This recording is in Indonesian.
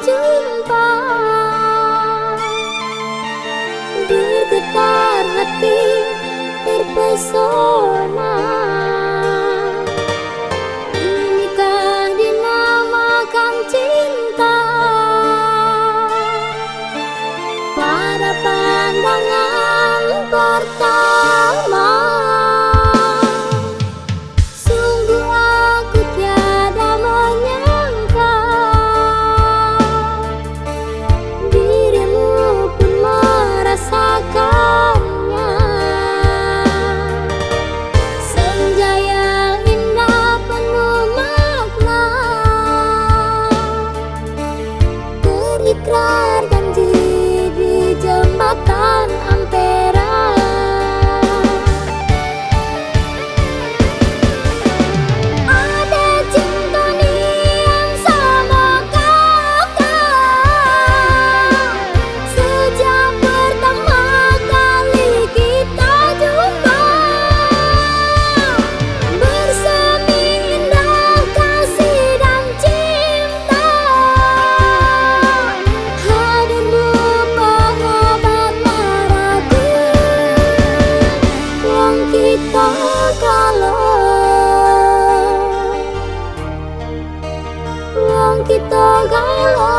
jumpa, bergetar hati terpesona. Inikah dinamakan cinta pada pandangan pertama? Sungguh aku tiada menyangka dirimu pun merasakannya. Senja yang indah penuh makna, berikrar janji di jembatan Ampera. Ada cinta yang sama kakak sejak pertama kali kita jumpa. Bersemi indah kasih dan cinta, hadirmu pengobat maraku. Wong kita galau, wong kita galau.